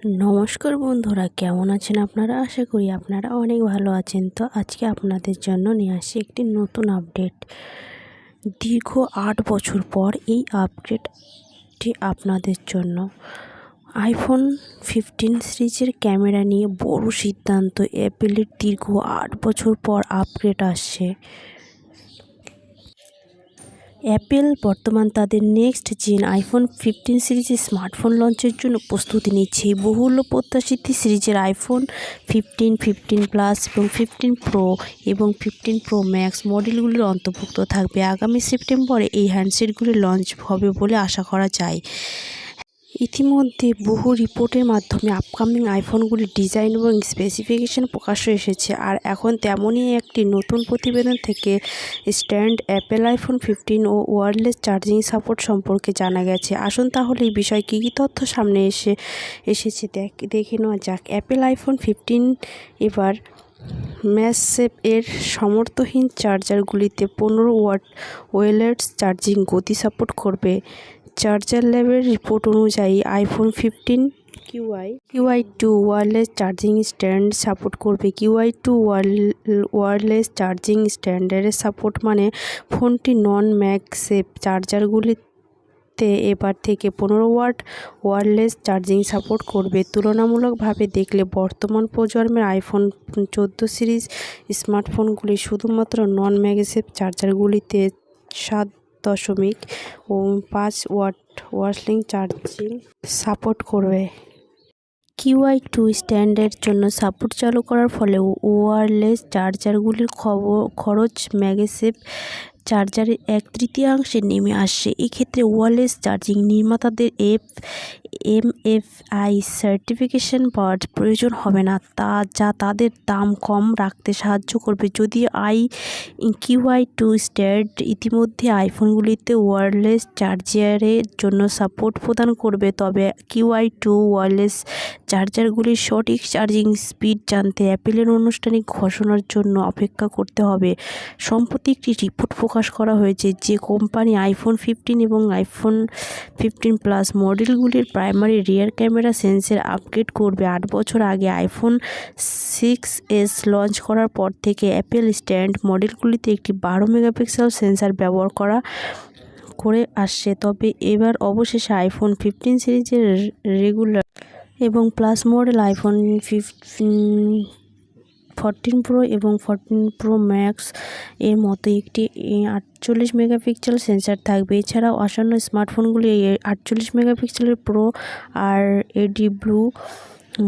নমস্কার বন্ধুরা, কেমন আছেন আপনারা? আশা করি আপনারা অনেক ভালো আছেন। তো আজকে আপনাদের জন্য নিয়ে আসি একটি নতুন আপডেট। দীর্ঘ 8 বছর পর এই আপডেটটি আপনাদের জন্য। আইফোন 15 সিরিজের ক্যামেরা নিয়ে বড় সিদ্ধান্ত। অ্যাপেলের দীর্ঘ 8 বছর পর আপডেট আসছে। অ্যাপেল বর্তমান তাদের নেক্সট জেন আইফোন 15 সিরিজের স্মার্টফোন লঞ্চের জন্য প্রস্তুতি নিচ্ছে। বহুল প্রত্যাশিত সিরিজের আইফোন 15, 15 প্লাস এবং 15 প্রো এবং 15 প্রো ম্যাক্স মডেলগুলির অন্তর্ভুক্ত থাকবে। আগামী সেপ্টেম্বরে এই হ্যান্ডসেটগুলি লঞ্চ হবে বলে আশা করা যায়। ইতিমধ্যে বহু রিপোর্টের মাধ্যমে আপকামিং আইফোনগুলির ডিজাইন এবং স্পেসিফিকেশন প্রকাশ্যে এসেছে। আর এখন তেমনই একটি নতুন প্রতিবেদন থেকে স্ট্যান্ড অ্যাপেল আইফোন 15 ও ওয়্যারলেস চার্জিং সাপোর্ট সম্পর্কে জানা গেছে। আসুন তাহলে এই বিষয়ে কী কী তথ্য সামনে এসেছে দেখে নেওয়া যাক। অ্যাপেল আইফোন 15 এবার ম্যাগসেফ এর সমর্থহীন চার্জারগুলিতে 15 ওয়াট ওয়্যারলেস চার্জিং গতি সাপোর্ট করবে। চার্জার ল্যাবের রিপোর্ট অনুযায়ী iPhone 15 QI2 wireless charging stand support করবে। QI2 ওয়্যারলেস চার্জিং স্ট্যান্ডের সাপোর্ট মানে ফোনটি নন ম্যাগসেফ চার্জারগুলিতে এবার থেকে 15 ওয়াট ওয়্যারলেস চার্জিং সাপোর্ট করবে। তুলনামূলকভাবে দেখলে বর্তমান প্রজন্মের আইফোন 14 সিরিজ স্মার্টফোনগুলি শুধুমাত্র নন ম্যাগসেফ চার্জারগুলিতে 7.5 ওয়াট ওয়্যারলেস চার্জিং সাপোর্ট করবে। QI2 স্ট্যান্ডের জন্য সাপোর্ট চালু করার ফলে ওয়্যারলেস চার্জারগুলির খরচ ম্যাগসেফ চার্জারের 1/3 নেমে আসছে। এক্ষেত্রে ওয়্যারলেস চার্জিং নির্মাতাদের MFI সার্টিফিকেশন পাওয়ার প্রয়োজন হবে না, যা তাদের দাম কম রাখতে সাহায্য করবে। যদিও QI2 স্ট্যান্ড ইতিমধ্যে আইফোনগুলিতে ওয়্যারলেস চার্জারের জন্য সাপোর্ট প্রদান করবে, তবে QI2 ওয়্যারলেস চার্জারগুলির সঠিক চার্জিং স্পিড জানতে অ্যাপেলের আনুষ্ঠানিক ঘোষণার জন্য অপেক্ষা করতে হবে। সম্প্রতি একটি রিপোর্ট প্রকাশ করা হয়েছে যে কোম্পানি আইফোন 15 এবং আইফোন 15 প্লাস মডেলগুলির primary rear camera sensor upgrade করবে। 8 বছর আগে আইফোন 6s লঞ্চ করার পর থেকে অ্যাপেল স্ট্যান্ড মডেলগুলিতে একটি 12 মেগাপিক্সেল সেন্সর ব্যবহার করে আসছে। তবে এবার অবশেষে আইফোন 15 সিরিজের রেগুলার এবং প্লাস মডেল আইফোন 14 প্রো এবং 14 প্রো ম্যাক্স এর মতো একটি 48 মেগাপিক্সেল সেন্সর থাকবে। এছাড়াও আসন্ন স্মার্টফোনগুলি 48 মেগাপিক্সেলের প্রো আর এডি ব্লু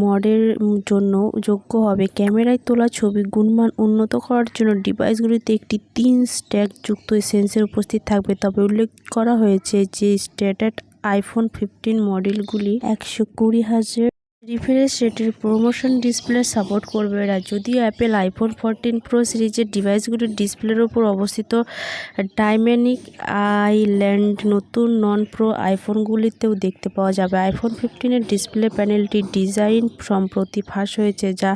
মডের জন্য যোগ্য হবে। ক্যামেরায় তোলা ছবির গুণমান উন্নত করার জন্য ডিভাইসগুলিতে একটি 3 স্ট্যাক যুক্ত সেন্সর উপস্থিত থাকবে। তবে উল্লেখ করা হয়েছে যে স্ট্যান্ডার্ড আইফোন 15 মডেলগুলি 120,000 রিফ্রেশ রেটের প্রমোশন ডিসপ্লে সাপোর্ট করবে না। যদিও অ্যাপেল আইফোন 14 প্রো সিরিজের ডিভাইসগুলির ডিসপ্লের উপর অবস্থিত ডাইনামিক আইল্যান্ড নতুন নন প্রো আইফোনগুলিতেও দেখতে পাওয়া যাবে। আইফোন 15 ডিসপ্লে প্যানেলটির ডিজাইন সম্প্রতি ফাঁস হয়েছে, যা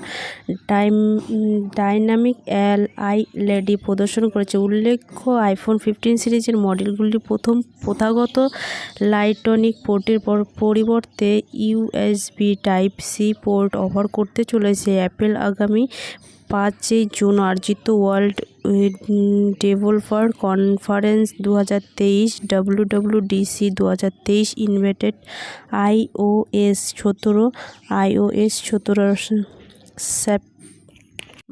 ডাইনামিক আইল্যান্ড প্রদর্শন করেছে। উল্লেখ্য, আইফোন 15 সিরিজের মডেলগুলি প্রথম প্রথাগত লাইটনিক পোর্টের পরিবর্তে USB Type-C পোর্ট অফার করতে চলেছে। অ্যাপেল আগামী 5 জুন আয়োজিত world developer conference 2023 WWDC 2023 invited iOS 17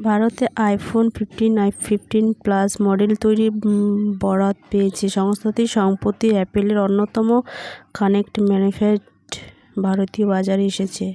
ভারতে আইফোন 15 প্লাস মডেল তৈরির বরাত পেয়েছে। সংস্থাটি সম্প্রতি অ্যাপেলের অন্যতম কানেক্ট ম্যানুফ্যাকচারার ভারতীয় বাজারে এসেছে।